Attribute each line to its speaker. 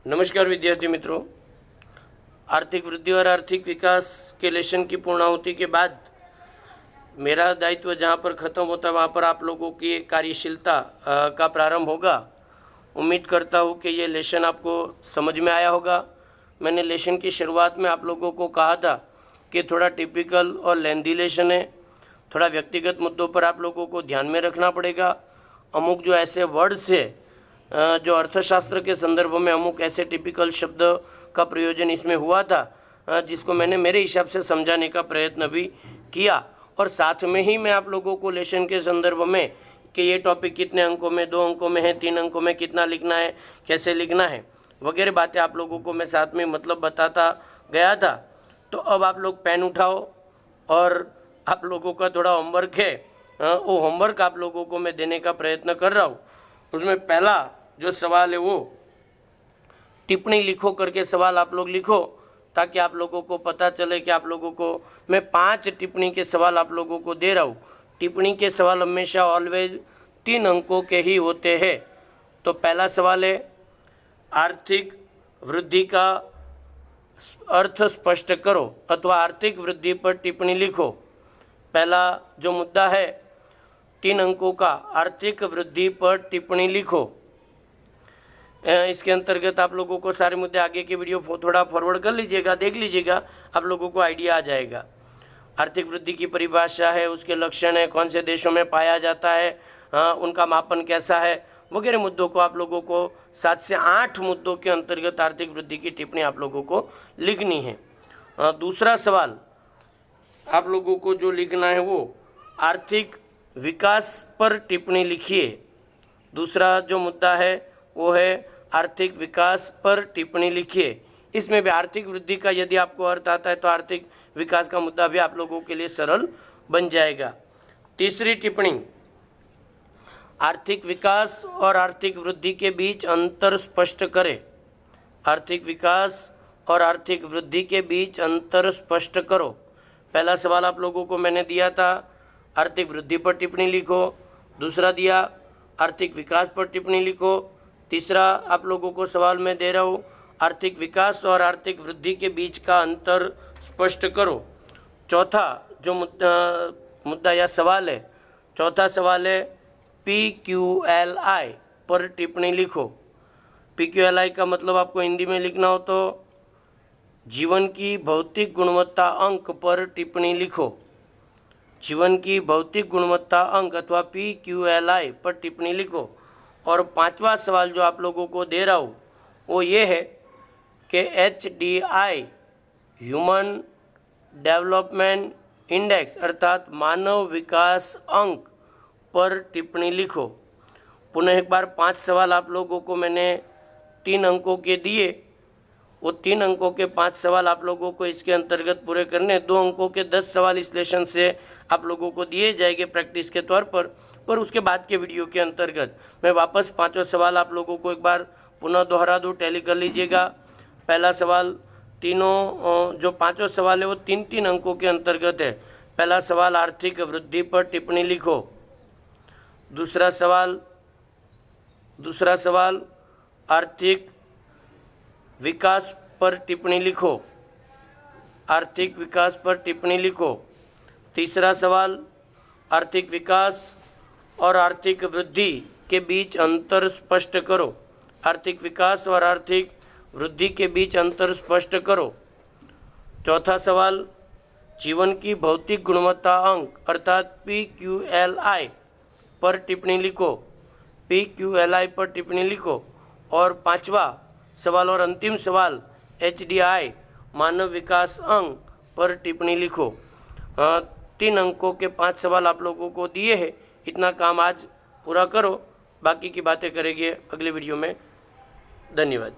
Speaker 1: नमस्कार विद्यार्थी मित्रों, आर्थिक वृद्धि और आर्थिक विकास के लेसन की पूर्णाहुति के बाद मेरा दायित्व जहाँ पर ख़त्म होता है वहाँ पर आप लोगों की कार्यशीलता का प्रारंभ होगा। उम्मीद करता हूँ कि ये लेसन आपको समझ में आया होगा। मैंने लेसन की शुरुआत में आप लोगों को कहा था कि थोड़ा टिपिकल और लेंदी लेसन है, थोड़ा व्यक्तिगत मुद्दों पर आप लोगों को ध्यान में रखना पड़ेगा। अमुक जो ऐसे वर्ड्स है जो अर्थशास्त्र के संदर्भ में अमुक ऐसे टिपिकल शब्द का प्रयोजन इसमें हुआ था जिसको मैंने मेरे हिसाब से समझाने का प्रयत्न भी किया, और साथ में ही मैं आप लोगों को लेसन के संदर्भ में कि ये टॉपिक कितने अंकों में, 2 अंकों में है, 3 अंकों में कितना लिखना है, कैसे लिखना है वगैरह बातें आप लोगों को मैं साथ में मतलब बताता गया था। तो अब आप लोग पेन उठाओ और आप लोगों का थोड़ा होमवर्क है, वो होमवर्क आप लोगों को मैं देने का प्रयत्न कर रहा हूँ। उसमें पहला जो सवाल है वो टिप्पणी लिखो करके सवाल आप लोग लिखो, ताकि आप लोगों को पता चले कि आप लोगों को मैं 5 टिप्पणी के सवाल आप लोगों को दे रहा हूँ। टिप्पणी के सवाल हमेशा ऑलवेज 3 अंकों के ही होते हैं। तो पहला सवाल है आर्थिक वृद्धि का अर्थ स्पष्ट करो अथवा आर्थिक वृद्धि पर टिप्पणी लिखो। पहला जो मुद्दा है 3 अंकों का, आर्थिक वृद्धि पर टिप्पणी लिखो। इसके अंतर्गत आप लोगों को सारे मुद्दे आगे की वीडियो थोड़ा फॉरवर्ड कर लीजिएगा, देख लीजिएगा, आप लोगों को आइडिया आ जाएगा। आर्थिक वृद्धि की परिभाषा है, उसके लक्षण है, कौन से देशों में पाया जाता है, उनका मापन कैसा है वगैरह मुद्दों को आप लोगों को 7 से 8 मुद्दों के अंतर्गत आर्थिक वृद्धि की टिप्पणी आप लोगों को लिखनी है। दूसरा सवाल आप लोगों को जो लिखना है वो आर्थिक विकास पर टिप्पणी लिखिए। दूसरा जो मुद्दा है वो है आर्थिक विकास पर टिप्पणी लिखिए। इसमें भी आर्थिक वृद्धि का यदि आपको अर्थ आता है तो आर्थिक विकास का मुद्दा भी आप लोगों के लिए सरल बन जाएगा। तीसरी टिप्पणी आर्थिक विकास और आर्थिक वृद्धि के बीच अंतर स्पष्ट करें। आर्थिक विकास और आर्थिक वृद्धि के बीच अंतर स्पष्ट करो। पहला सवाल आप लोगों को मैंने दिया था आर्थिक वृद्धि पर टिप्पणी लिखो, दूसरा दिया आर्थिक विकास पर टिप्पणी लिखो, तीसरा आप लोगों को सवाल मैं दे रहा हूँ आर्थिक विकास और आर्थिक वृद्धि के बीच का अंतर स्पष्ट करो। चौथा जो मुद्दा या सवाल है, चौथा सवाल है PQLI पर टिप्पणी लिखो। PQLI का मतलब आपको हिंदी में लिखना हो तो जीवन की भौतिक गुणवत्ता अंक पर टिप्पणी लिखो। जीवन की भौतिक गुणवत्ता अंक अथवा PQLI पर टिप्पणी लिखो। और 5वां सवाल जो आप लोगों को दे रहा हूँ वो ये है कि HDI ह्यूमन डेवलपमेंट इंडेक्स अर्थात मानव विकास अंक पर टिप्पणी लिखो। पुनः एक बार 5 सवाल आप लोगों को मैंने 3 अंकों के दिए, वो 3 अंकों के 5 सवाल आप लोगों को इसके अंतर्गत पूरे करने। 2 अंकों के 10 सवाल इस लेसन से आप लोगों को दिए जाएंगे प्रैक्टिस के तौर पर उसके बाद के वीडियो के अंतर्गत मैं वापस 5वां सवाल आप लोगों को एक बार पुनः दोहरा दूँ, टैली कर लीजिएगा। पहला सवाल तीनों जो 5वां सवाल है वो 3-3 अंकों के अंतर्गत है। पहला सवाल आर्थिक वृद्धि पर टिप्पणी लिखो। दूसरा सवाल आर्थिक विकास पर टिप्पणी लिखो। आर्थिक विकास पर टिप्पणी लिखो। तीसरा सवाल आर्थिक विकास और आर्थिक वृद्धि के बीच अंतर स्पष्ट करो। आर्थिक विकास और आर्थिक वृद्धि के बीच अंतर स्पष्ट करो। चौथा सवाल जीवन की भौतिक गुणवत्ता अंक अर्थात PQLI पर टिप्पणी लिखो। PQLI पर टिप्पणी लिखो। और 5वां सवाल और अंतिम सवाल HDI मानव विकास अंक पर टिप्पणी लिखो। 3 अंकों के 5 सवाल आप लोगों को दिए हैं। इतना काम आज पूरा करो, बाकी की बातें करेंगे अगले वीडियो में। धन्यवाद।